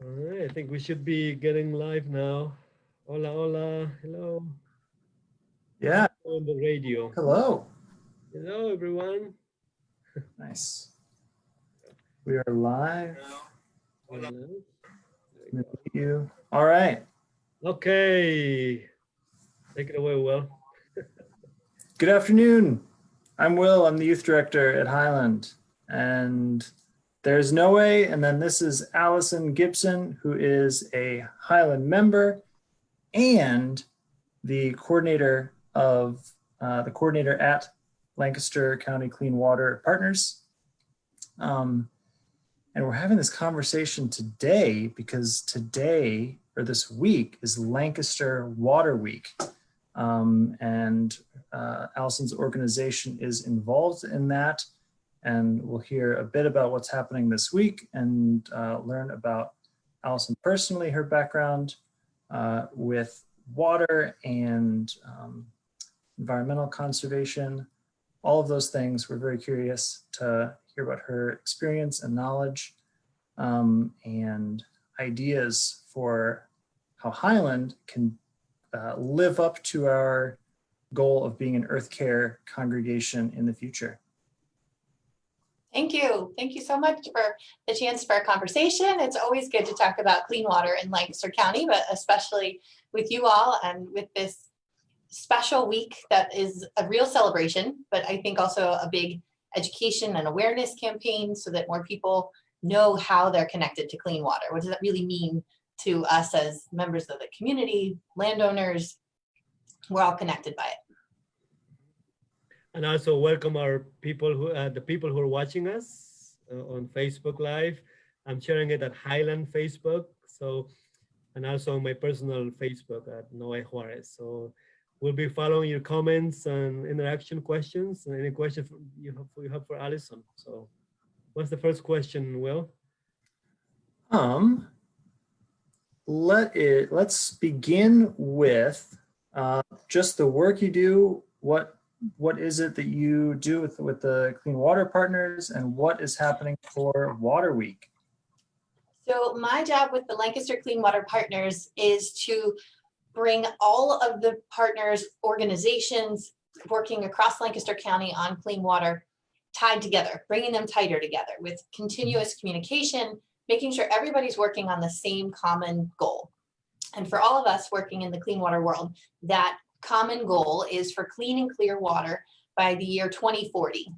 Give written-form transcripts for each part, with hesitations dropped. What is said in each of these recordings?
All right, I think we should be getting live now. Hola, hola, hello. Yeah. On the radio. Hello. Hello, everyone. Nice. We are live. Hello. Meet you. All right. Okay. Take it away, Will. Good afternoon. I'm Will. I'm the youth director at Highland. And there's Noe. And then this is Allyson Gibson, who is a Highland member and the coordinator at Lancaster County Clean Water Partners. And we're having this conversation today because today or this week is Lancaster Water Week. And Allyson's organization is involved in that. And we'll hear a bit about what's happening this week and learn about Allyson personally, her background with water and environmental conservation, all of those things. We're very curious to hear about her experience and knowledge and ideas for how Highland can live up to our goal of being an earth care congregation in the future. Thank you. Thank you so much for the chance for a conversation. It's always good to talk about clean water in Lancaster County, but especially with you all and with this special week that is a real celebration, but I think also a big education and awareness campaign so that more people know how they're connected to clean water. What does that really mean to us as members of the community, landowners? We're all connected by it. And also welcome our people who the people who are watching us on Facebook Live. I'm sharing it at Highland Facebook. So, and also on my personal Facebook at Noe Juarez. So we'll be following your comments and interaction questions and any questions you have for Allyson. So what's the first question, Will? Let's begin with just the work you do. What is it that you do with the Clean Water Partners, and what is happening for Water Week? So my job with the Lancaster Clean Water Partners is to bring all of the partners, organizations working across Lancaster County on clean water tied together, bringing them tighter together with continuous communication, making sure everybody's working on the same common goal. And for all of us working in the clean water world, that common goal is for clean and clear water by the year 2040.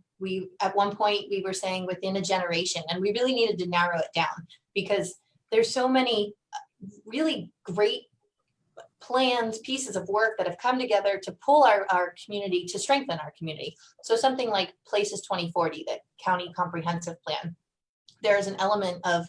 At one point we were saying within a generation, and we really needed to narrow it down because there's so many really great plans, pieces of work that have come together to pull our community, to strengthen our community. So something like Places 2040, the county comprehensive plan, there's an element of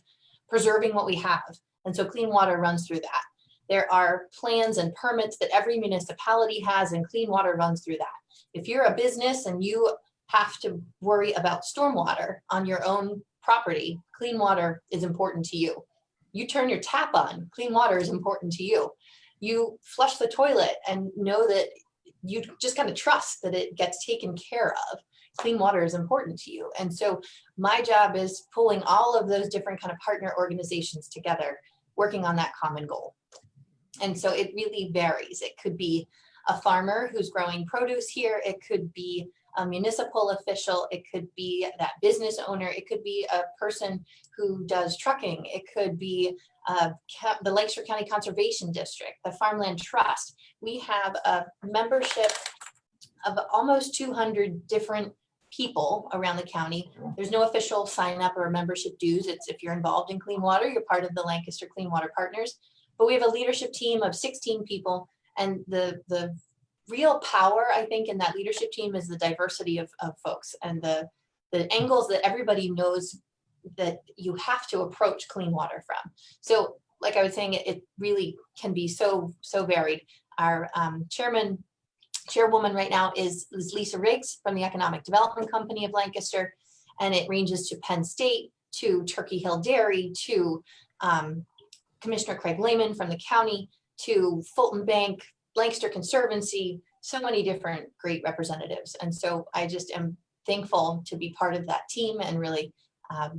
preserving what we have. And so clean water runs through that. There are plans and permits that every municipality has, and clean water runs through that. If you're a business and you have to worry about stormwater on your own property, clean water is important to you. You turn your tap on, clean water is important to you. You flush the toilet and know that you just kind of trust that it gets taken care of. Clean water is important to you. And so my job is pulling all of those different kind of partner organizations together, working on that common goal. And so it really varies. It could be a farmer who's growing produce here. It could be a municipal official. It could be that business owner. It could be a person who does trucking. It could be the Lancaster County Conservation District, the Farmland Trust. We have a membership of almost 200 different people around the county. There's no official sign up or membership dues. It's if you're involved in clean water, you're part of the Lancaster Clean Water Partners. But we have a leadership team of 16 people, and the real power, I think, in that leadership team is the diversity of folks and the angles that everybody knows that you have to approach clean water from. So like I was saying, it really can be so varied. Our chairwoman right now is Lisa Riggs from the Economic Development Company of Lancaster, and it ranges to Penn State, to Turkey Hill Dairy, to Commissioner Craig Lehman from the county, to Fulton Bank, Lancaster Conservancy, so many different great representatives. And so I just am thankful to be part of that team and really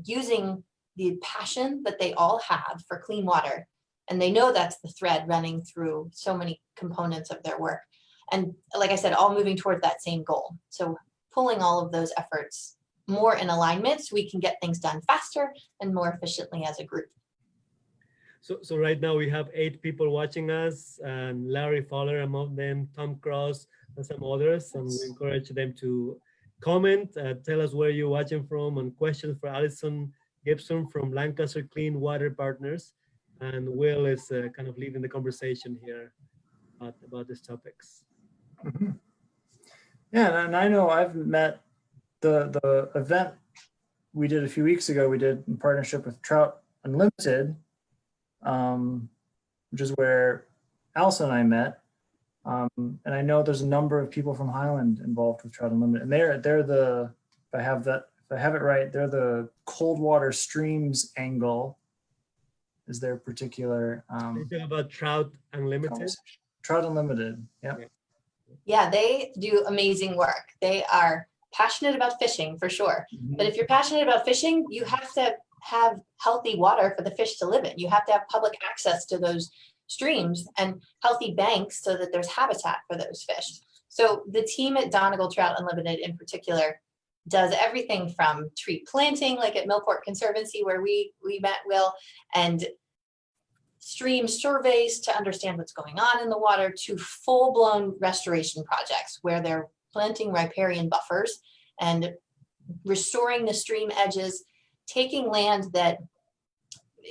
using the passion that they all have for clean water. And they know that's the thread running through so many components of their work. And like I said, all moving toward that same goal. So pulling all of those efforts more in alignment so we can get things done faster and more efficiently as a group. So right now we have 8 people watching us, and Larry Fowler among them, Tom Cross, and some others. And we encourage them to comment, tell us where you're watching from, and questions for Allyson Gibson from Lancaster Clean Water Partners. And Will is kind of leading the conversation here about these topics. Mm-hmm. Yeah, and I know I've met the event we did a few weeks ago, we did in partnership with Trout Unlimited, which is where Allyson and I met. And I know there's a number of people from Highland involved with Trout Unlimited, and they're the, if I have it right, they're the cold water streams angle is their particular You talk about Trout Unlimited? Trout Unlimited, yeah. Yeah, they do amazing work. They are passionate about fishing for sure. But if you're passionate about fishing, you have to have healthy water for the fish to live in. You have to have public access to those streams and healthy banks so that there's habitat for those fish. So the team at Donegal Trout Unlimited in particular does everything from tree planting, like at Millport Conservancy, where we met Will, and stream surveys to understand what's going on in the water, to full-blown restoration projects where they're planting riparian buffers and restoring the stream edges, taking land that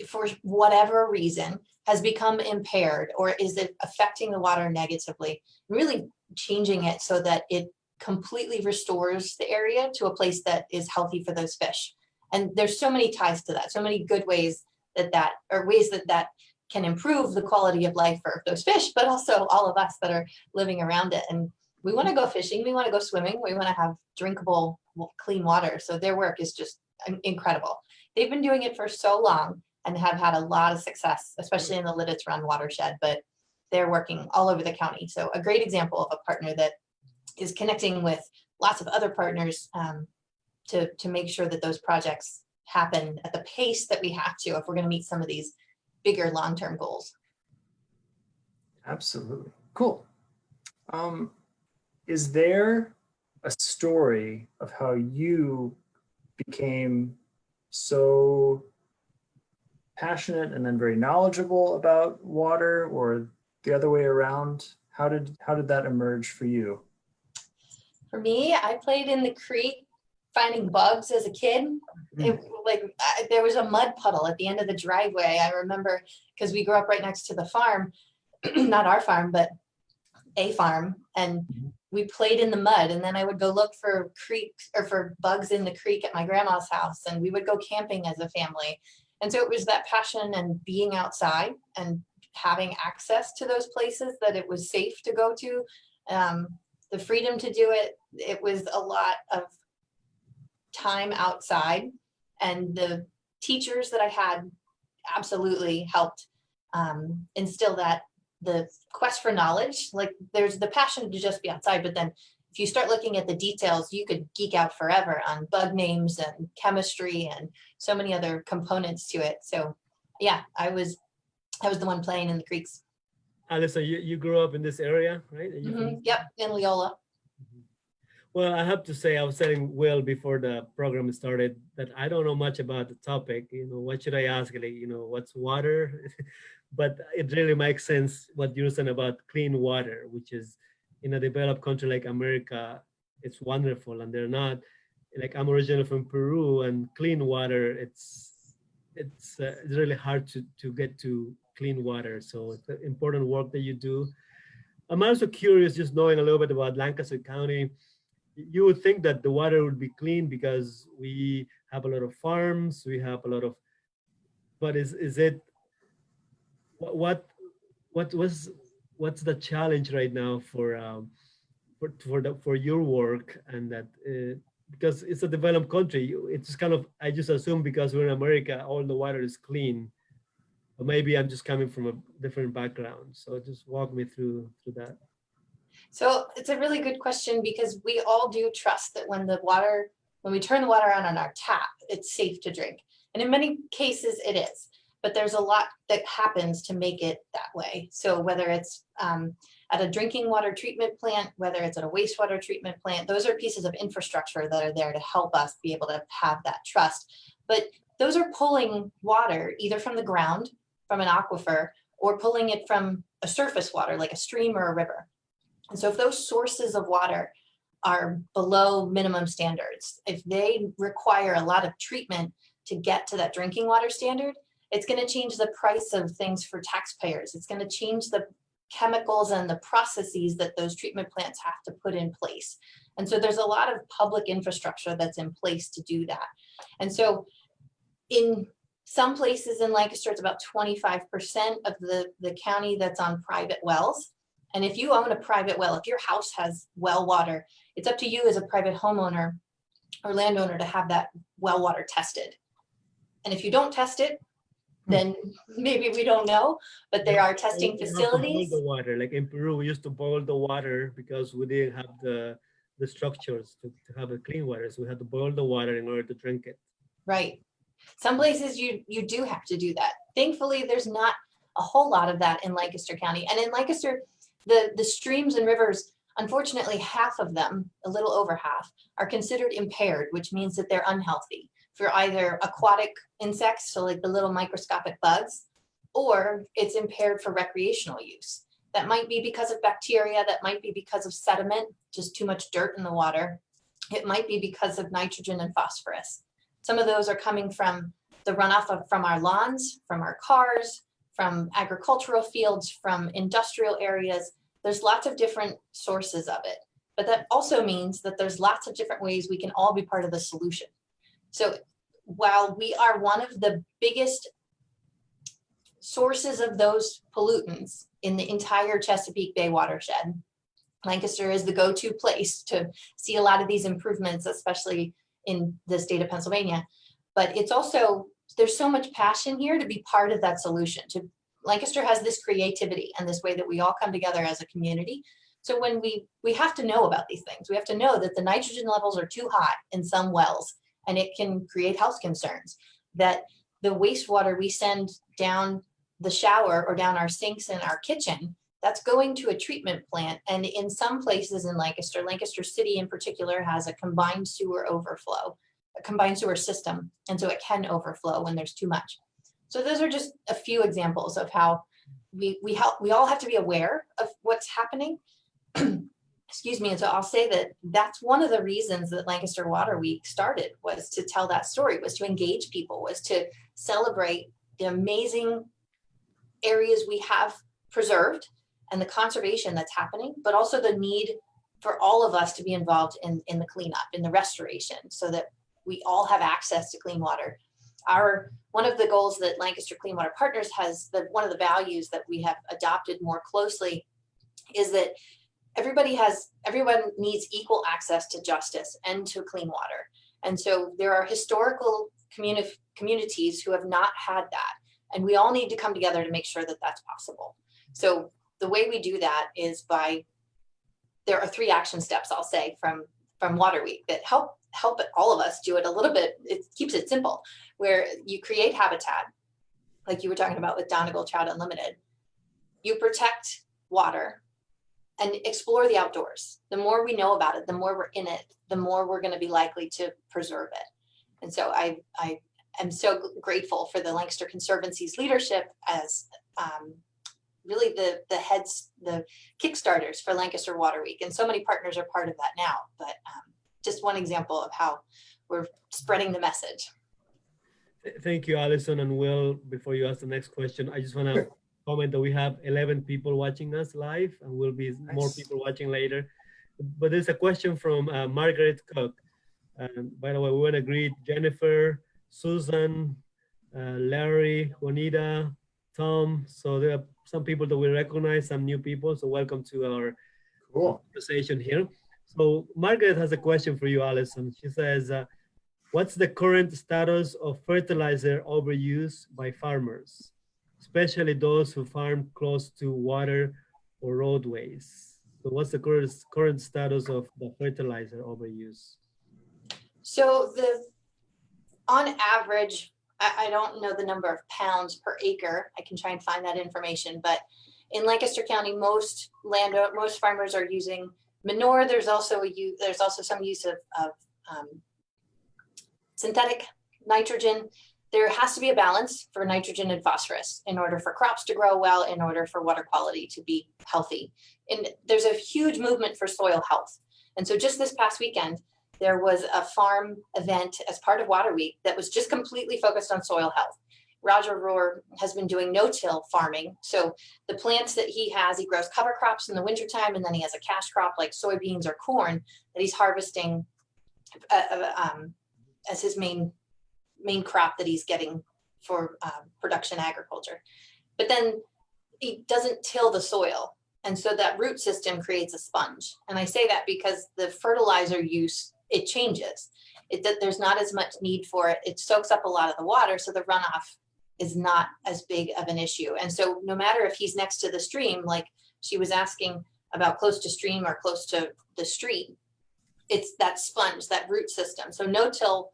for whatever reason has become impaired or is it affecting the water negatively, really changing it so that it completely restores the area to a place that is healthy for those fish. And there's so many ties to that, so many good ways that can improve the quality of life for those fish, but also all of us that are living around it. And we want to go fishing, we want to go swimming, we want to have drinkable, clean water. So their work is just incredible. They've been doing it for so long and have had a lot of success, especially in the Lidditz Run watershed, but they're working all over the county. So a great example of a partner that is connecting with lots of other partners to make sure that those projects happen at the pace that we have to if we're going to meet some of these bigger long-term goals. Absolutely. Cool. Is there a story of how you became so passionate and then very knowledgeable about water, or the other way around? How did that emerge for you? For me, I played in the creek finding bugs as a kid. There was a mud puddle at the end of the driveway. I remember because we grew up right next to the farm, not our farm, but a farm, and we played in the mud. And then I would go look for creeks or for bugs in the creek at my grandma's house, and we would go camping as a family. And so it was that passion and being outside and having access to those places that it was safe to go to, the freedom to do it. It was a lot of time outside, and the teachers that I had absolutely helped instill that, the quest for knowledge. Like there's the passion to just be outside, but then if you start looking at the details, you could geek out forever on bug names and chemistry and so many other components to it. So yeah, I was the one playing in the creeks. Allyson, you grew up in this area, right? Yep, in Leola. Well, I have to say, I was telling Will before the program started that I don't know much about the topic. What should I ask? Like, what's water? But it really makes sense what you're saying about clean water, which is in a developed country like America, it's wonderful. And they're not, like, I'm originally from Peru, and clean water, it's really hard to get to clean water. So it's an important work that you do. I'm also curious, just knowing a little bit about Lancaster County. You would think that the water would be clean because we have a lot of farms, we have a lot of, but is it, what's the challenge right now for your work? And that because it's a developed country, it's kind of, I just assume because we're in America, all the water is clean. But maybe I'm just coming from a different background. So just walk me through that. So it's a really good question, because we all do trust that when we turn the water on our tap, it's safe to drink. And in many cases it is, but there's a lot that happens to make it that way. So whether it's at a drinking water treatment plant, whether it's at a wastewater treatment plant, those are pieces of infrastructure that are there to help us be able to have that trust. But those are pulling water either from the ground, from an aquifer, or pulling it from a surface water like a stream or a river. And so if those sources of water are below minimum standards, if they require a lot of treatment to get to that drinking water standard, it's going to change the price of things for taxpayers. It's going to change the chemicals and the processes that those treatment plants have to put in place. And so there's a lot of public infrastructure that's in place to do that. And so in some places in Lancaster, it's about 25% of the county that's on private wells. And if you own a private well, if your house has well water, it's up to you as a private homeowner or landowner to have that well water tested. And if you don't test it, then maybe we don't know, but there are testing facilities. Boil the water, like in Peru, we used to boil the water because we didn't have the structures to have a clean water. So we had to boil the water in order to drink it. Right. Some places you do have to do that. Thankfully, there's not a whole lot of that in Lancaster County. And in Lancaster, the streams and rivers, unfortunately, half of them, a little over half, are considered impaired, which means that they're unhealthy for either aquatic insects, so like the little microscopic bugs, or it's impaired for recreational use. That might be because of bacteria, that might be because of sediment, just too much dirt in the water. It might be because of nitrogen and phosphorus. Some of those are coming from the runoff from our lawns, from our cars, from agricultural fields, from industrial areas. There's lots of different sources of it, but that also means that there's lots of different ways we can all be part of the solution. So while we are one of the biggest sources of those pollutants in the entire Chesapeake Bay watershed, Lancaster is the go-to place to see a lot of these improvements, especially in the state of Pennsylvania. But it's also, there's so much passion here to be part of that solution. Lancaster has this creativity and this way that we all come together as a community. So when we have to know about these things, we have to know that the nitrogen levels are too high in some wells, and it can create health concerns, that the wastewater we send down the shower or down our sinks in our kitchen, that's going to a treatment plant. And in some places in Lancaster, Lancaster City in particular has a combined sewer overflow, a combined sewer system. And so it can overflow when there's too much. So those are just a few examples of how we all have to be aware of what's happening. Excuse me. And so I'll say that that's one of the reasons that Lancaster Water Week started, was to tell that story, was to engage people, was to celebrate the amazing areas we have preserved and the conservation that's happening, but also the need for all of us to be involved in the cleanup, in the restoration, so that we all have access to clean water. One of the goals that Lancaster Clean Water Partners has, one of the values that we have adopted more closely, is that everyone needs equal access to justice and to clean water. And so there are historical communities who have not had that. And we all need to come together to make sure that that's possible. So the way we do that is there are 3 action steps, I'll say, from Water Week that help all of us do it a little bit. It keeps it simple, where you create habitat, like you were talking about with Donegal Trout Unlimited. You protect water and explore the outdoors. The more we know about it, the more we're in it, the more we're going to be likely to preserve it. And so I am so grateful for the Lancaster Conservancy's leadership as really the kickstarters for Lancaster Water Week. And so many partners are part of that now, but just one example of how we're spreading the message. Thank you, Allyson and Will. Before you ask the next question, I just want to comment that we have 11 people watching us live, and will be more people watching later. But there's a question from Margaret Cook. And by the way, we want to greet Jennifer, Susan, Larry, Juanita, Tom. So there are some people that we recognize, some new people. So welcome to our conversation here. So Margaret has a question for you, Allyson. She says, what's the current status of fertilizer overuse by farmers, especially those who farm close to water or roadways? So what's the current status of the fertilizer overuse? So on average, I don't know the number of pounds per acre. I can try and find that information, but in Lancaster County, most farmers are using manure. There's also some use of synthetic nitrogen. There has to be a balance for nitrogen and phosphorus in order for crops to grow well, in order for water quality to be healthy. And there's a huge movement for soil health. And so just this past weekend, there was a farm event as part of Water Week that was just completely focused on soil health. Roger Rohr has been doing no-till farming. So the plants that he grows cover crops in the wintertime, and then he has a cash crop like soybeans or corn that he's harvesting as his main crop that he's getting for production agriculture. But then he doesn't till the soil. And so that root system creates a sponge. And I say that because the fertilizer use, it changes. There's not as much need for it. It soaks up a lot of the water, so the runoff is not as big of an issue. And so no matter if he's next to the stream, like she was asking about close to stream or close to the street, it's that sponge, that root system. So no-till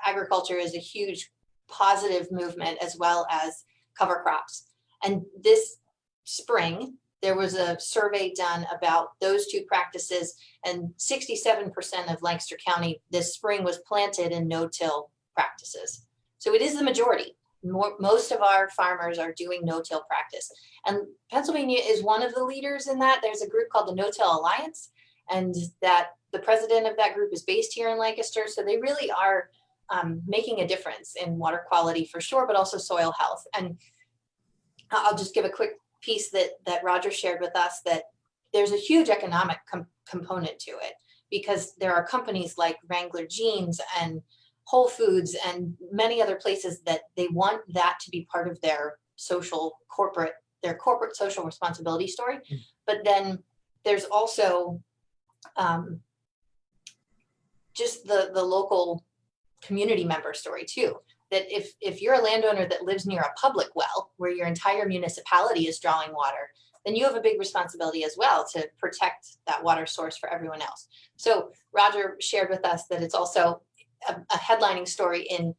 agriculture is a huge positive movement, as well as cover crops. And this spring, there was a survey done about those two practices, and 67% of Lancaster County this spring was planted in no-till practices. So it is the majority. Most of our farmers are doing no-till practice. And Pennsylvania is one of the leaders in that. There's a group called the No-Till Alliance, and that the president of that group is based here in Lancaster. So they really are making a difference in water quality for sure, but also soil health. And I'll just give a quick piece that Roger shared with us, that there's a huge economic component to it, because there are companies like Wrangler Jeans and Whole Foods and many other places that they want that to be part of their corporate social responsibility story. But then there's also just the local community member story too, that if you're a landowner that lives near a public well where your entire municipality is drawing water, then you have a big responsibility as well to protect that water source for everyone else. So Roger shared with us that it's also a headlining story in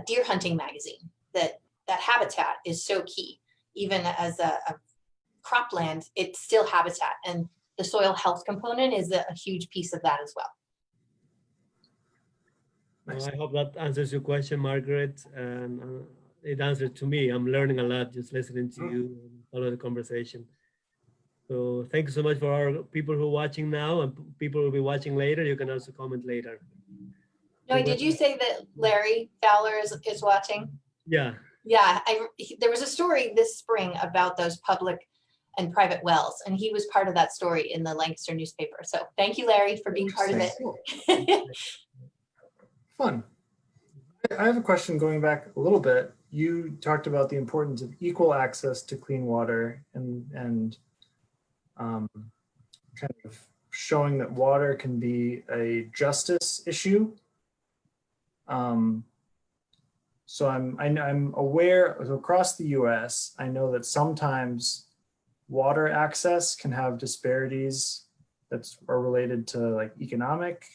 Deer Hunting magazine, that habitat is so key. Even as a cropland, it's still habitat, and the soil health component is a huge piece of that as well. Nice. I hope that answers your question, Margaret, and it answered to me. I'm learning a lot just listening to you and follow the conversation. So thank you so much for our people who are watching now, and people who will be watching later. You can also comment later. No, did you say that Larry Fowler is watching? Yeah. Yeah, there was a story this spring about those public and private wells, and he was part of that story in the Lancaster newspaper. So thank you, Larry, for being part of it. Cool. Fun. I have a question going back a little bit. You talked about the importance of equal access to clean water and kind of showing that water can be a justice issue. So I'm aware, so across the US, I know that sometimes water access can have disparities that are related to like economic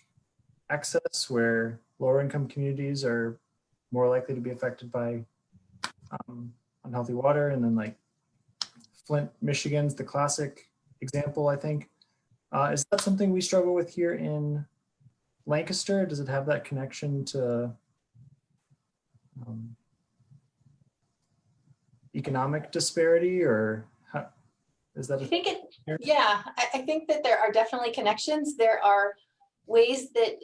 access, where lower income communities are more likely to be affected by unhealthy water. And then like Flint, Michigan's the classic example, I think. Is that something we struggle with here in Lancaster? Does it have that connection to economic disparity, or how, is that? I think I think that there are definitely connections. There are ways that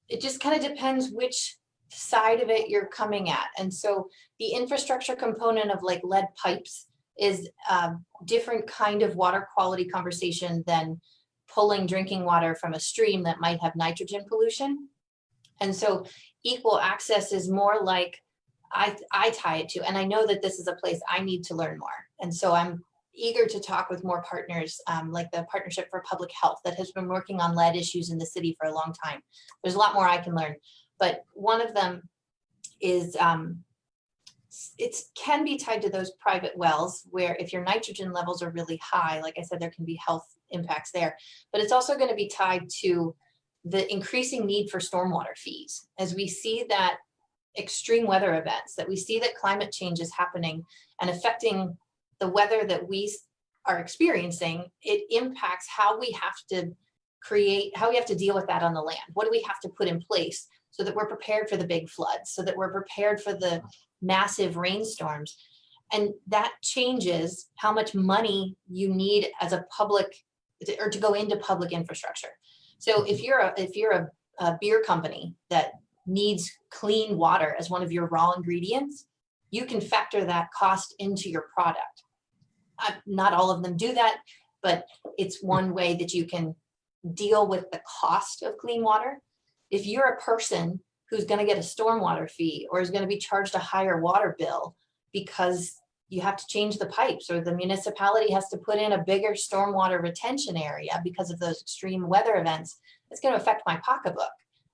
it just kind of depends which side of it you're coming at. And so the infrastructure component of like lead pipes is a different kind of water quality conversation than pulling drinking water from a stream that might have nitrogen pollution. And so equal access is more like I tie it to, and I know that this is a place I need to learn more. And so I'm eager to talk with more partners, like the Partnership for Public Health that has been working on lead issues in the city for a long time. There's a lot more I can learn, but one of them is it can be tied to those private wells where if your nitrogen levels are really high, like I said, there can be health impacts there, but it's also going to be tied to the increasing need for stormwater fees. As we see that extreme weather events, that we see that climate change is happening and affecting the weather that we are experiencing, it impacts how we have to create, how we have to deal with that on the land. What do we have to put in place so that we're prepared for the big floods, so that we're prepared for the massive rainstorms? And that changes how much money you need as a public, or to go into public infrastructure. So if you're a beer company that needs clean water as one of your raw ingredients, you can factor that cost into your product. Not all of them do that, but it's one way that you can deal with the cost of clean water. If you're a person who's going to get a stormwater fee or is going to be charged a higher water bill because you have to change the pipes, or the municipality has to put in a bigger stormwater retention area because of those extreme weather events, it's going to affect my pocketbook.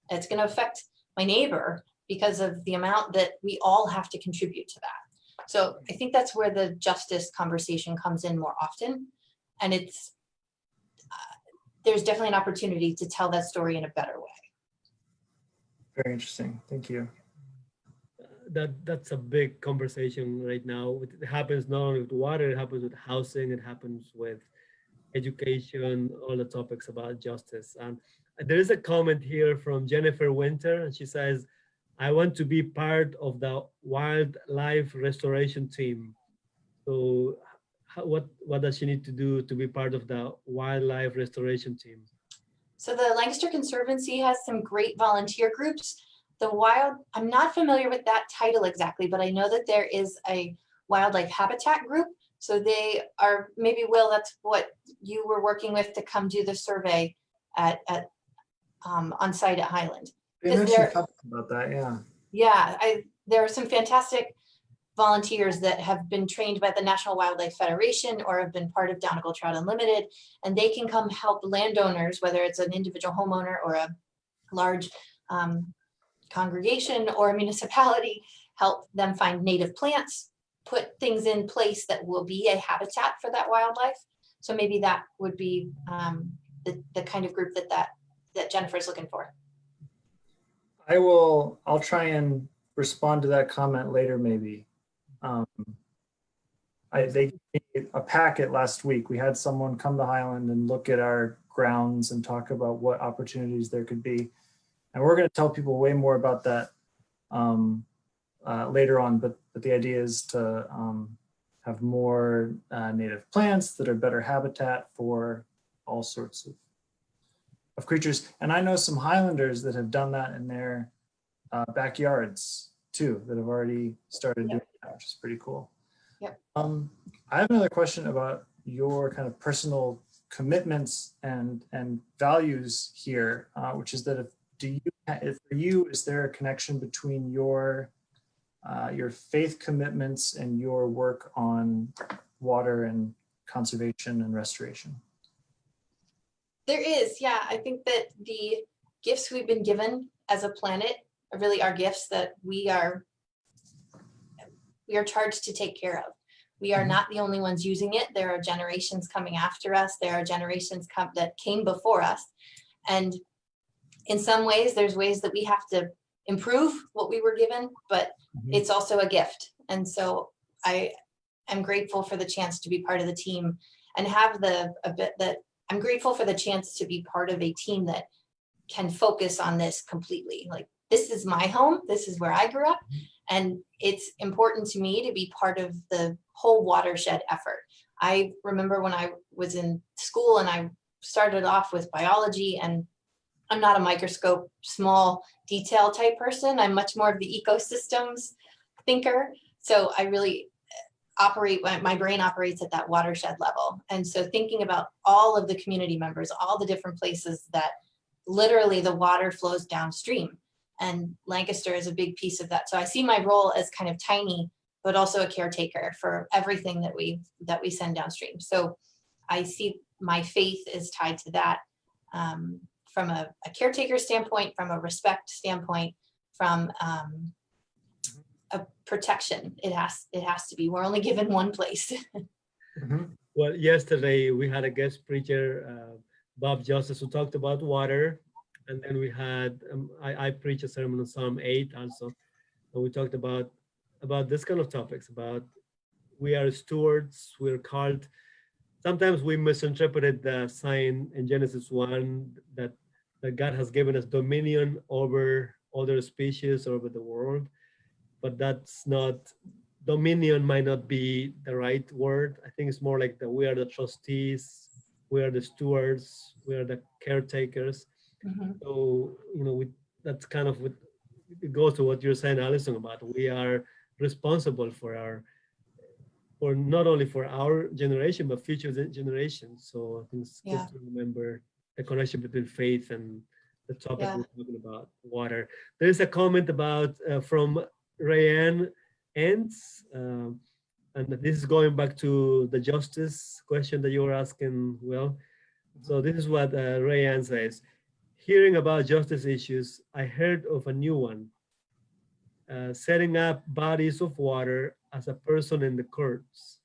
It's going to affect my neighbor because of the amount that we all have to contribute to that. So I think that's where the justice conversation comes in more often. And it's, there's definitely an opportunity to tell that story in a better way. Very interesting. Thank you. That's a big conversation right now. It happens not only with water, it happens with housing, it happens with education, all the topics about justice. And there is a comment here from Jennifer Winter, and she says, I want to be part of the wildlife restoration team. So what does she need to do to be part of the wildlife restoration team? So the Lancaster Conservancy has some great volunteer groups. I'm not familiar with that title exactly, but I know that there is a wildlife habitat group. So they are, maybe Will, that's what you were working with to come do the survey on site at Highland. You mentioned something about that, yeah. Yeah, there are some fantastic volunteers that have been trained by the National Wildlife Federation or have been part of Donegal Trout Unlimited, and they can come help landowners, whether it's an individual homeowner or a large congregation or a municipality, help them find native plants, put things in place that will be a habitat for that wildlife. So maybe that would be the kind of group that Jennifer is looking for. I'll try and respond to that comment later, maybe. They gave me a packet last week. We had someone come to Highland and look at our grounds and talk about what opportunities there could be. And we're going to tell people way more about that later on, but the idea is to have more native plants that are better habitat for all sorts of creatures. And I know some Highlanders that have done that in their backyards too, that have already started doing that, which is pretty cool. Yep. I have another question about your kind of personal commitments and values here, which is that if for you, is there a connection between your faith commitments and your work on water and conservation and restoration? There is, yeah. I think that the gifts we've been given as a planet are really our gifts that we are charged to take care of. We are not the only ones using it. There are generations coming after us. There are generations that came before us. And in some ways, there's ways that we have to improve what we were given, but it's also a gift. And so I am grateful for the chance to be part of the team and have I'm grateful for the chance to be part of a team that can focus on this completely. Like, this is my home. This is where I grew up. And it's important to me to be part of the whole watershed effort. I remember when I was in school and I started off with biology, and I'm not a microscope, small detail type person. I'm much more of the ecosystems thinker. So I really my brain operates at that watershed level. And so thinking about all of the community members, all the different places that literally the water flows downstream, and Lancaster is a big piece of that. So I see my role as kind of tiny, but also a caretaker for everything that we send downstream. So I see my faith is tied to that, from a caretaker standpoint, from a respect standpoint, from a protection. It has to be. We're only given one place. Well, yesterday we had a guest preacher, Bob Justice, who talked about water. And then we had, I preached a sermon on Psalm 8 also. and we talked about this kind of topics, about we are stewards, we're called. Sometimes we misinterpreted the sign in Genesis 1 that God has given us dominion over other species, over the world, but that's not, dominion might not be the right word. I think it's more like that we are the trustees, we are the stewards, we are the caretakers. So, that's kind of what it goes to what you're saying, Allyson, about we are responsible for not only for our generation, but future generations. So I think it's good to remember the connection between faith and the topic we're talking about, water. There is a comment about from Rayanne Ents, and this is going back to the justice question that you were asking, Will. So this is what Rayanne says. Hearing about justice issues, I heard of a new one, setting up bodies of water as a person in the courts,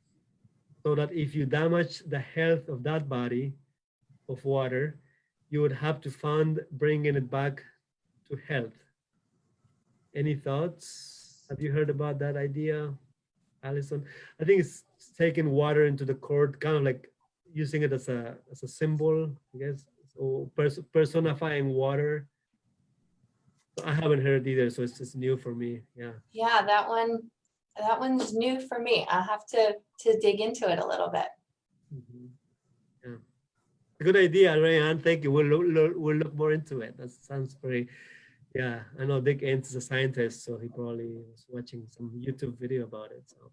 so that if you damage the health of that body of water, you would have to fund bringing it back to health. Any thoughts? Have you heard about that idea, Allyson? I think it's taking water into the court, kind of like using it as a symbol, I guess, or personifying water. I haven't heard either, so it's just new for me. Yeah, that one's new for me. I'll have to dig into it a little bit. Yeah, good idea, Rayanne. Thank you. We'll look more into it. That sounds very. Yeah, I know Dick Ents is a scientist, so he probably was watching some YouTube video about it. So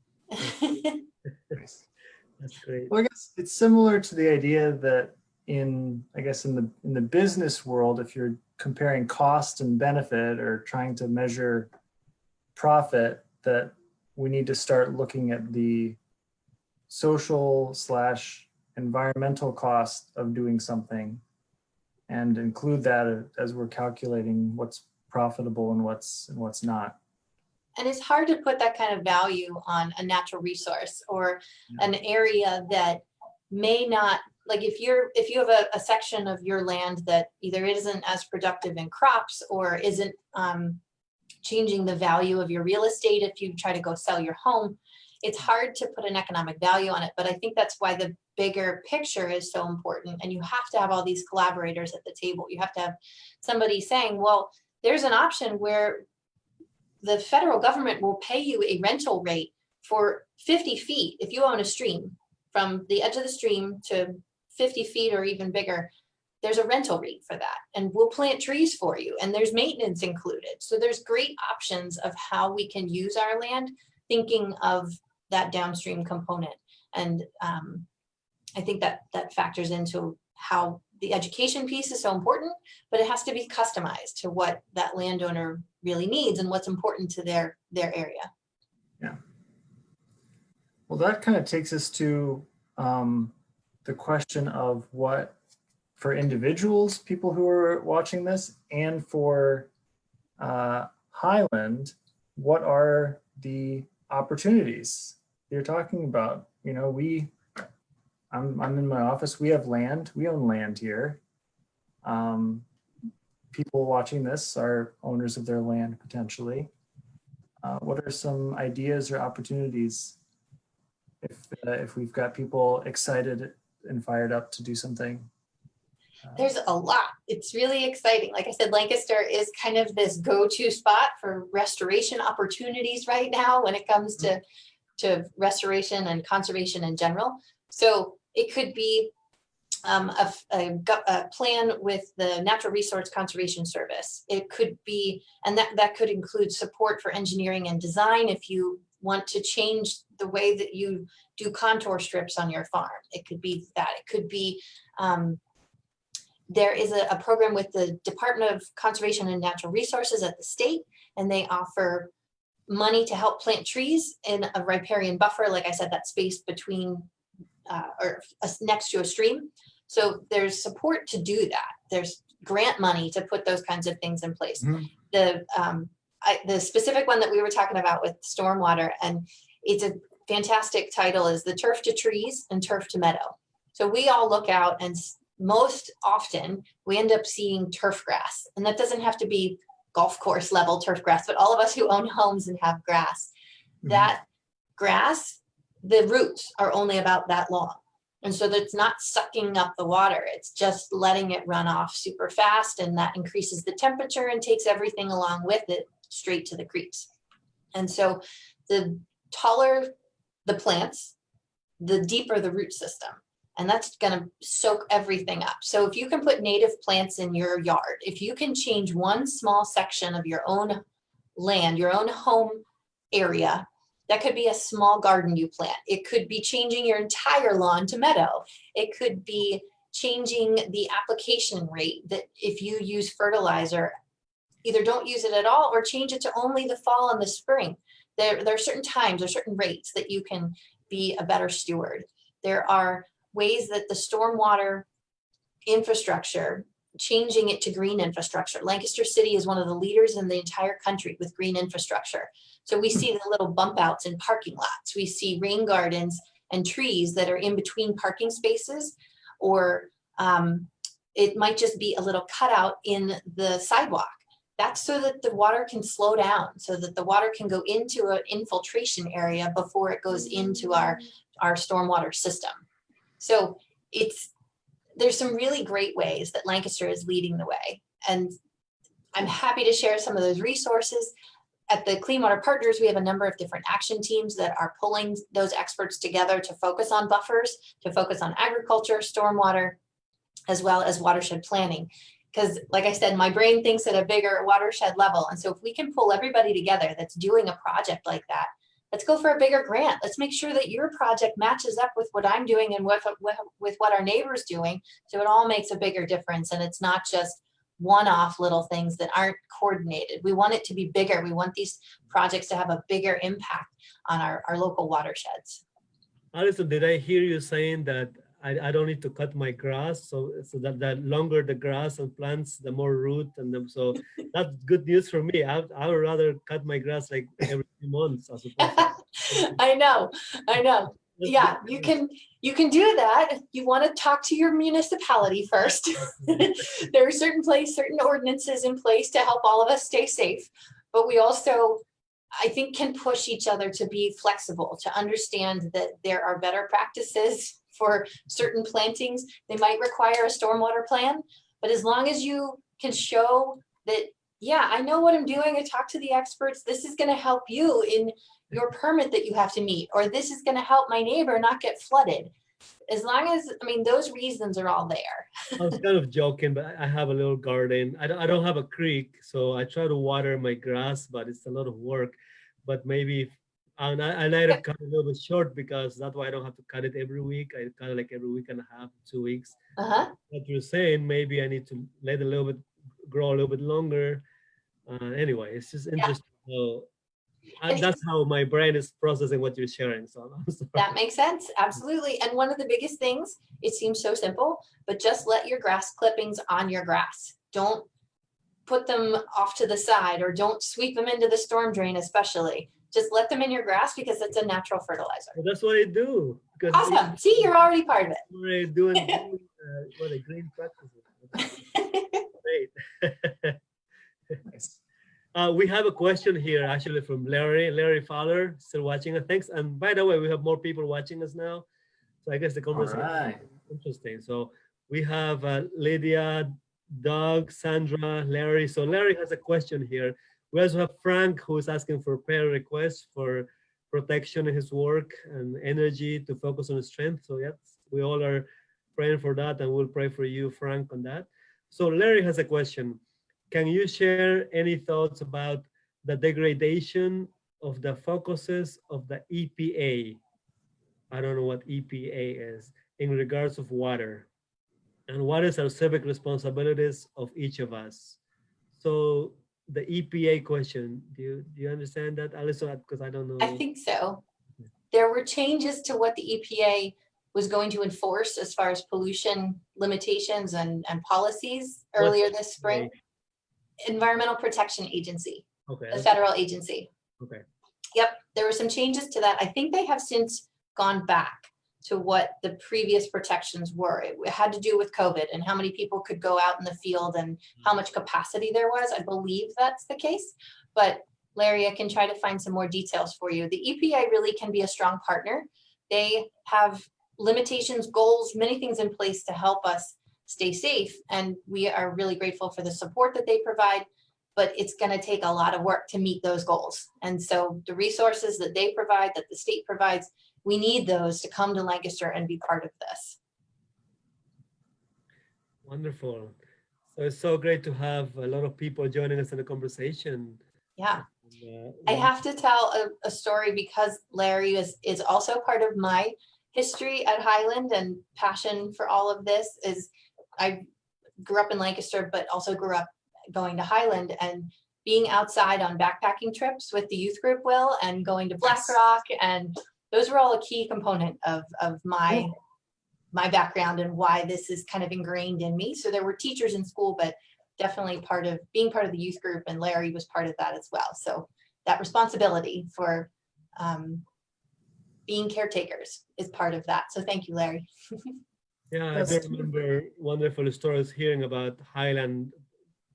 that's great. Well, I guess it's similar to the idea that in the business world, if you're comparing cost and benefit or trying to measure profit, that we need to start looking at the social / environmental cost of doing something and include that as we're calculating what's profitable and what's not. And it's hard to put that kind of value on a natural resource or an area that may not, like if you have a section of your land that either isn't as productive in crops or isn't changing the value of your real estate if you try to go sell your home, it's hard to put an economic value on it. But I think that's why the bigger picture is so important. And you have to have all these collaborators at the table. You have to have somebody saying, well, there's an option where the federal government will pay you a rental rate for 50 feet. If you own a stream, from the edge of the stream to 50 feet or even bigger, there's a rental rate for that. And we'll plant trees for you. And there's maintenance included. So there's great options of how we can use our land, thinking of that downstream component. And I think that factors into how the education piece is so important, but it has to be customized to what that landowner really needs and what's important to their area. Yeah. Well, that kind of takes us to the question of what, for individuals, people who are watching this, and for Highland, what are the opportunities you're talking about? You know, I'm in my office. We have land. We own land here. People watching this are owners of their land potentially. What are some ideas or opportunities if we've got people excited and fired up to do something? There's a lot. It's really exciting. Like I said, Lancaster is kind of this go-to spot for restoration opportunities right now when it comes to restoration and conservation in general. So it could be a plan with the Natural Resource Conservation Service. It could be, and that could include support for engineering and design if you want to change the way that you do contour strips on your farm. It could be that. It could be, there is a program with the Department of Conservation and Natural Resources at the state, and they offer money to help plant trees in a riparian buffer. Like I said, that space between or next to a stream. So there's support to do that. There's grant money to put those kinds of things in place. Mm-hmm. The specific one that we were talking about with stormwater, and it's a fantastic title, is the Turf to Trees and Turf to Meadow. So we all look out, and most often we end up seeing turf grass, and that doesn't have to be golf course level turf grass, but all of us who own homes and have grass, that grass, the roots are only about that long. And so that's not sucking up the water. It's just letting it run off super fast. And that increases the temperature and takes everything along with it straight to the creeks. And so the taller the plants, the deeper the root system. And that's going to soak everything up. So if you can put native plants in your yard, if you can change one small section of your own land, your own home area, that could be a small garden you plant. It could be changing your entire lawn to meadow. It could be changing the application rate, that if you use fertilizer, either don't use it at all or change it to only the fall and the spring. There are certain times or certain rates that you can be a better steward. There are ways that the stormwater infrastructure, changing it to green infrastructure. Lancaster City is one of the leaders in the entire country with green infrastructure. So we see the little bump outs in parking lots. We see rain gardens and trees that are in between parking spaces, or it might just be a little cutout in the sidewalk. That's so that the water can slow down, so that the water can go into an infiltration area before it goes into our stormwater system. So there's some really great ways that Lancaster is leading the way. And I'm happy to share some of those resources. At the Clean Water Partners, we have a number of different action teams that are pulling those experts together to focus on buffers, to focus on agriculture, stormwater, as well as watershed planning. Because like I said, my brain thinks at a bigger watershed level. And so if we can pull everybody together that's doing a project like that, let's go for a bigger grant. Let's make sure that your project matches up with what I'm doing and with what our neighbor's doing. So it all makes a bigger difference. And it's not just one-off little things that aren't coordinated. We want it to be bigger. We want these projects to have a bigger impact on our local watersheds. Allyson, did I hear you saying that I don't need to cut my grass, so that the longer the grass and plants, the more root, and so that's good news for me. I would rather cut my grass like every few months as opposed to I know. Yeah, you can do that. You want to talk to your municipality first. There are certain ordinances in place to help all of us stay safe, but we also, I think, can push each other to be flexible, to understand that there are better practices for certain plantings. They might require a stormwater plan, but as long as you can show that, yeah, I know what I'm doing, I talk to the experts, this is going to help you in your permit that you have to meet, or this is going to help my neighbor not get flooded. As long as, I mean, those reasons are all there. I was kind of joking, but I have a little garden. I don't have a creek, so I try to water my grass, but it's a lot of work. But maybe, and I let it cut a little bit short, because that's why I don't have to cut it every week. I cut it like every week and a half, 2 weeks. What you're saying, maybe I need to let it grow a little bit longer. Anyway, it's just interesting. So, that's how my brain is processing what you're sharing. So that makes sense. Absolutely. And one of the biggest things, it seems so simple, but just let your grass clippings on your grass. Don't put them off to the side, or don't sweep them into the storm drain, especially. Just let them in your grass, because it's a natural fertilizer. Well, that's what I do. Awesome. See, you're already part of it. We're doing what a green practice. Great. Nice. We have a question here actually from Larry Fowler, still watching us. Thanks. And by the way, we have more people watching us now. So I guess the conversation is interesting. So we have Lydia, Doug, Sandra, Larry. So Larry has a question here. We also have Frank, who is asking for prayer requests for protection in his work and energy to focus on strength. So yes, we all are praying for that, and we'll pray for you, Frank, on that. So Larry has a question. Can you share any thoughts about the degradation of the focuses of the EPA? I don't know what EPA is, in regards of water. And what is our civic responsibilities of each of us? So the EPA question, do you understand that, Allyson? Because I don't know. I think so. There were changes to what the EPA was going to enforce as far as pollution limitations and policies earlier this spring. Environmental Protection Agency, okay, the federal agency. Okay. Yep, there were some changes to that. I think they have since gone back to what the previous protections were. It had to do with COVID and how many people could go out in the field and how much capacity there was. I believe that's the case, but Larry, I can try to find some more details for you. The EPA really can be a strong partner. They have limitations, goals, many things in place to help us stay safe. And we are really grateful for the support that they provide, but it's going to take a lot of work to meet those goals. And so the resources that they provide, that the state provides, we need those to come to Lancaster and be part of this. Wonderful. So it's so great to have a lot of people joining us in the conversation. Yeah. I have to tell a story because Larry is also part of my history at Highland and passion for all of this. Is I grew up in Lancaster, but also grew up going to Highland and being outside on backpacking trips with the youth group, Will, and going to Black Rock. And those were all a key component of my background and why this is kind of ingrained in me. So there were teachers in school, but definitely being part of the youth group, and Larry was part of that as well. So that responsibility for being caretakers is part of that. So thank you, Larry. Yeah, I do remember wonderful stories hearing about Highland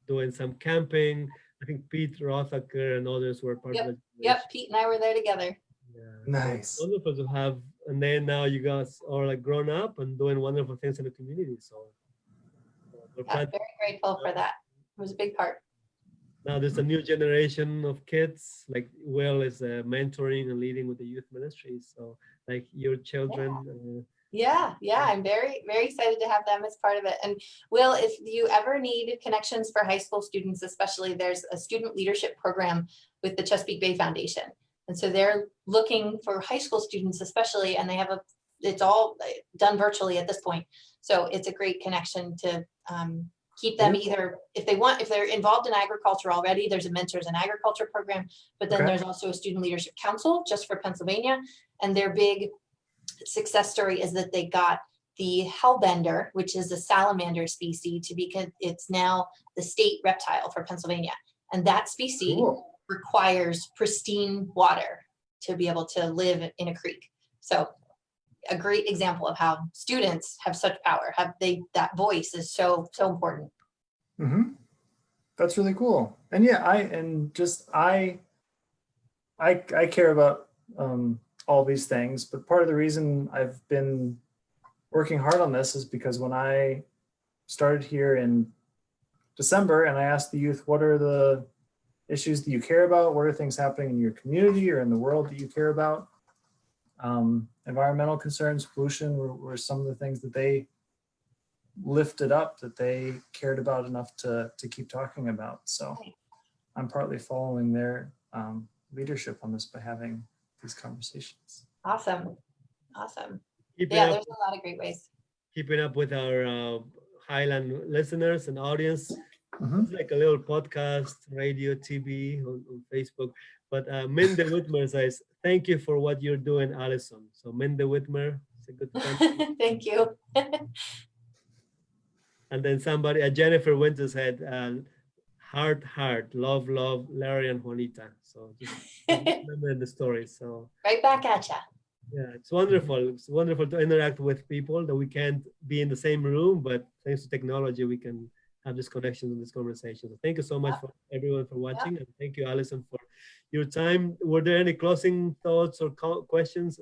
doing some camping. I think Pete Rothacker and others were part of it. Yep, Pete and I were there together. Yeah, Nice. so wonderful to have, and then now you guys are like grown up and doing wonderful things in the community. So we're Yeah, very grateful for that. It was a big part. now there's a new generation of kids, like Will is mentoring and leading with the youth ministry. So like your children. Yeah, I'm very, very excited to have them as part of it. And Will, if you ever need connections for high school students, especially, there's a student leadership program with the Chesapeake Bay Foundation. And so they're looking for high school students especially, and they have it's all done virtually at this point. So it's a great connection to keep them either, if they're involved in agriculture already, there's a Mentors in Agriculture program, but then there's also a Student Leadership Council just for Pennsylvania. And their big success story is that they got the hellbender, which is a salamander species, because it's now the state reptile for Pennsylvania. And that species requires pristine water to be able to live in a creek. So a great example of how students have such power, that voice is so important. Mm-hmm. That's really cool. And yeah, I care about all these things, but part of the reason I've been working hard on this is because when I started here in December and I asked the youth, what are the issues that you care about? What are things happening in your community or in the world that you care about? Environmental concerns, pollution were some of the things that they lifted up, that they cared about enough to keep talking about. So I'm partly following their leadership on this by having these conversations. Awesome. There's a lot of great ways. Keeping up with our Highland listeners and audience. Mm-hmm. It's like a little podcast, radio, TV, on Facebook. But Minda Whitmer says, thank you for what you're doing, Allyson. So Minda Whitmer, it's a good friend. Thank you. And then somebody, Jennifer Winters said, heart, love, Larry and Juanita. So just remember the story. So right back at ya. Yeah, it's wonderful. It's wonderful to interact with people that we can't be in the same room, but thanks to technology, we can have this connection and this conversation. So thank you so much for everyone for watching, and thank you, Allyson, for your time. Were there any closing thoughts or questions,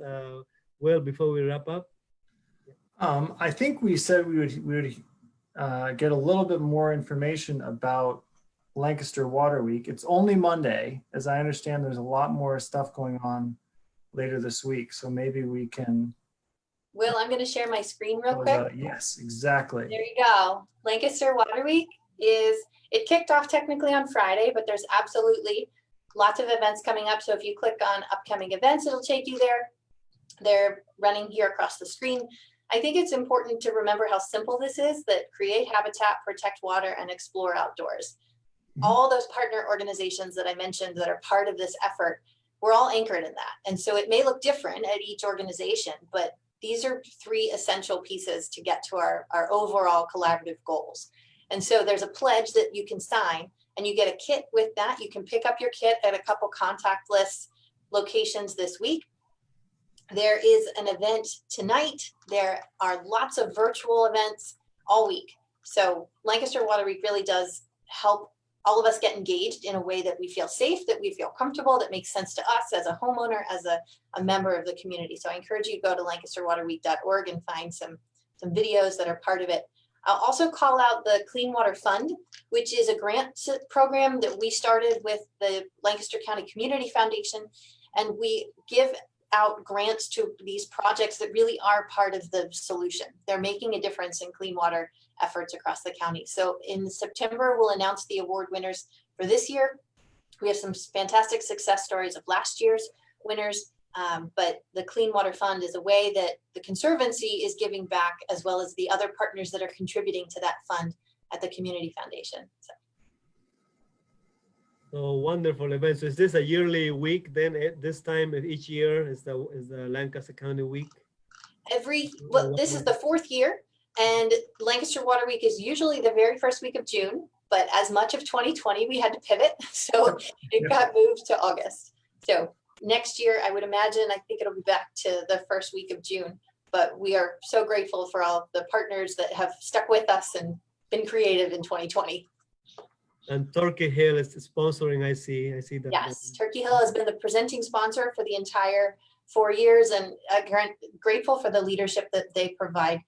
Will, before we wrap up? I think we said we would get a little bit more information about Lancaster Water Week. It's only Monday. As I understand, there's a lot more stuff going on later this week. So maybe we can. Will, I'm going to share my screen real quick. Yes, exactly. There you go. Lancaster Water Week it kicked off technically on Friday, but there's absolutely lots of events coming up. So if you click on upcoming events, it'll take you there. They're running here across the screen. I think it's important to remember how simple this is, that create habitat, protect water, and explore outdoors. Mm-hmm. All those partner organizations that I mentioned that are part of this effort, we're all anchored in that. And so it may look different at each organization, but these are three essential pieces to get to our overall collaborative goals. And so there's a pledge that you can sign, and you get a kit with that. You can pick up your kit at a couple contactless locations this week. There is an event tonight. There are lots of virtual events all week. So Lancaster Water Week really does help all of us get engaged in a way that we feel safe, that we feel comfortable, that makes sense to us as a homeowner, as a member of the community. So I encourage you to go to lancasterwaterweek.org and find some videos that are part of it. I'll also call out the Clean Water Fund, which is a grant program that we started with the Lancaster County Community Foundation. And we give out grants to these projects that really are part of the solution. They're making a difference in clean water efforts across the county. So in September, we'll announce the award winners for this year. We have some fantastic success stories of last year's winners, but the Clean Water Fund is a way that the Conservancy is giving back, as well as the other partners that are contributing to that fund at the Community Foundation. So wonderful event. So is this a yearly week then? This time of each year is the Lancaster County Week? Well, this is the 4th year, and Lancaster Water Week is usually the very first week of June, but as much of 2020, we had to pivot. So it got moved to August. So next year, I would imagine, I think it'll be back to the first week of June, but we are so grateful for all the partners that have stuck with us and been creative in 2020. And Turkey Hill is sponsoring, I see that. Yes, Turkey Hill has been the presenting sponsor for the entire 4 years, and grateful for the leadership that they provide.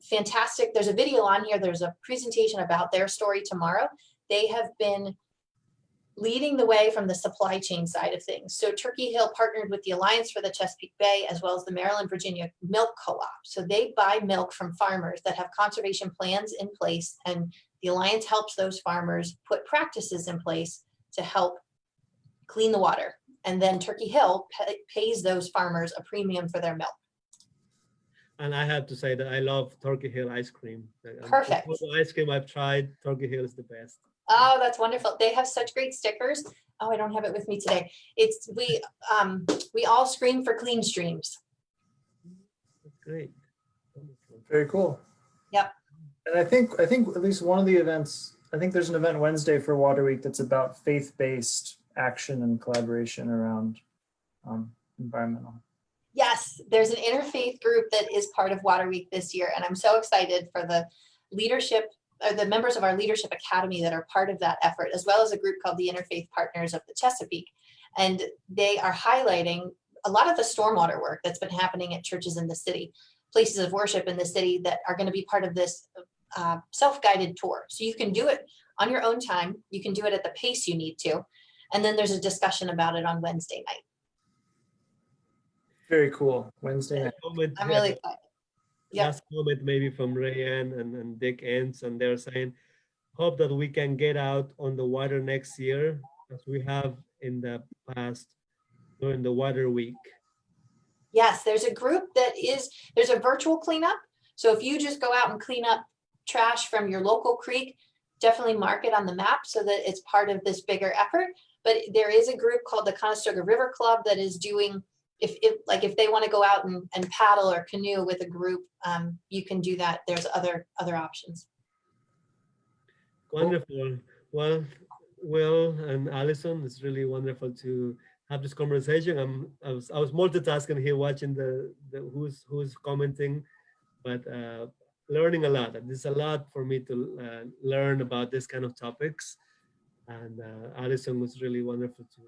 Fantastic. There's a video on here. There's a presentation about their story tomorrow. They have been leading the way from the supply chain side of things. So Turkey Hill partnered with the Alliance for the Chesapeake Bay, as well as the Maryland, Virginia Milk Co-op. So they buy milk from farmers that have conservation plans in place, and the Alliance helps those farmers put practices in place to help clean the water. And then Turkey Hill pays those farmers a premium for their milk. And I have to say that I love Turkey Hill ice cream. Perfect. All the ice cream I've tried, Turkey Hill is the best. Oh, that's wonderful. They have such great stickers. Oh, I don't have it with me today. It's we all scream for clean streams. That's great. Wonderful. Very cool. Yep. And I think at least one of the events, I think there's an event Wednesday for Water Week that's about faith-based action and collaboration around environmental. Yes, there's an interfaith group that is part of Water Week this year, and I'm so excited for the leadership, or the members of our Leadership Academy that are part of that effort, as well as a group called the Interfaith Partners of the Chesapeake. And they are highlighting a lot of the stormwater work that's been happening at churches in the city, places of worship in the city that are going to be part of this self-guided tour. So you can do it on your own time. You can do it at the pace you need to. And then there's a discussion about it on Wednesday night. Very cool. Wednesday night. I'm really excited. Yep. Last comment maybe from Rayanne and Dick Ents, and they're saying, hope that we can get out on the water next year as we have in the past during the Water Week. Yes, there's a group there's a virtual cleanup. So if you just go out and clean up trash from your local creek, definitely mark it on the map so that it's part of this bigger effort. But there is a group called the Conestoga River Club that is doing, if they want to go out and paddle or canoe with a group, you can do that. There's other options. Wonderful. Well, Will and Allyson, it's really wonderful to have this conversation. I was multitasking here, watching the who's commenting, but learning a lot. There's a lot for me to learn about this kind of topics. And Allyson, was really wonderful to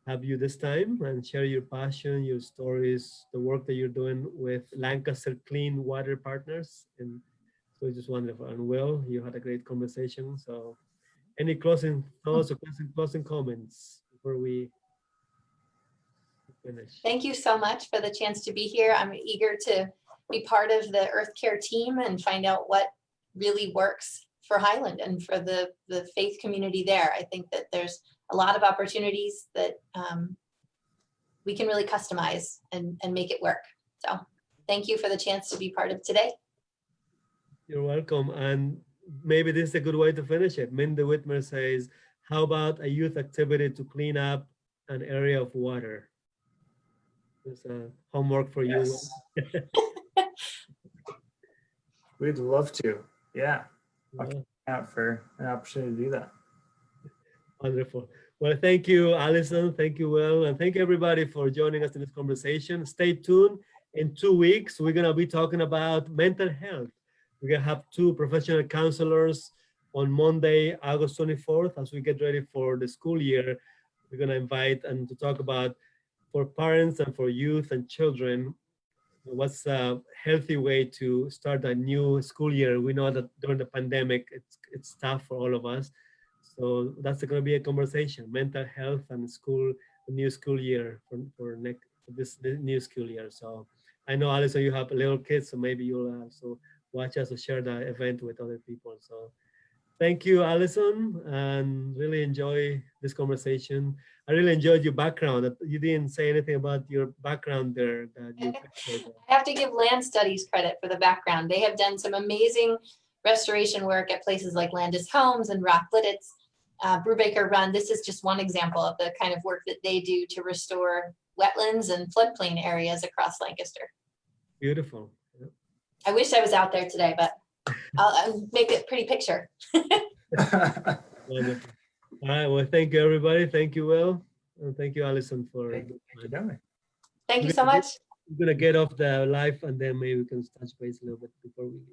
have you this time and share your passion, your stories, the work that you're doing with Lancaster Clean Water Partners. And so it's just wonderful. And Will, you had a great conversation. So any closing thoughts or closing comments before we finish? Thank you so much for the chance to be here. I'm eager to be part of the Earth Care team and find out what really works for Highland and for the faith community there. I think that there's a lot of opportunities that we can really customize and make it work. So thank you for the chance to be part of today. You're welcome. And maybe this is a good way to finish it. Mindy Whitmer says, how about a youth activity to clean up an area of water? There's a homework for you. We'd love to. Yeah. Yeah. Out for an opportunity to do that. Wonderful. Well, thank you, Allyson. Thank you, Will. And thank you, everybody, for joining us in this conversation. Stay tuned. In 2 weeks, we're going to be talking about mental health. We're going to have 2 professional counselors on Monday, August 24th, as we get ready for the school year. We're going to invite and to talk about, for parents and for youth and children, what's a healthy way to start a new school year. We know that during the pandemic, it's tough for all of us. So that's going to be a conversation, mental health and school, new school year for this new school year. So I know, Allyson, you have little kids, so maybe you'll also watch us or share the event with other people. So thank you, Allyson, and really enjoy this conversation. I really enjoyed your background. You didn't say anything about your background there. That you I have to give Land Studies credit for the background. They have done some amazing restoration work at places like Landis Homes and Rock Lidditz, Brubaker Run. This is just one example of the kind of work that they do to restore wetlands and floodplain areas across Lancaster. Beautiful. Yep. I wish I was out there today, but I'll make it a pretty picture. Wonderful. All right. Well, thank you, everybody. Thank you, Will. And thank you, Allyson, for. Thank you so much. We're going to get off the live and then maybe we can touch base a little bit before we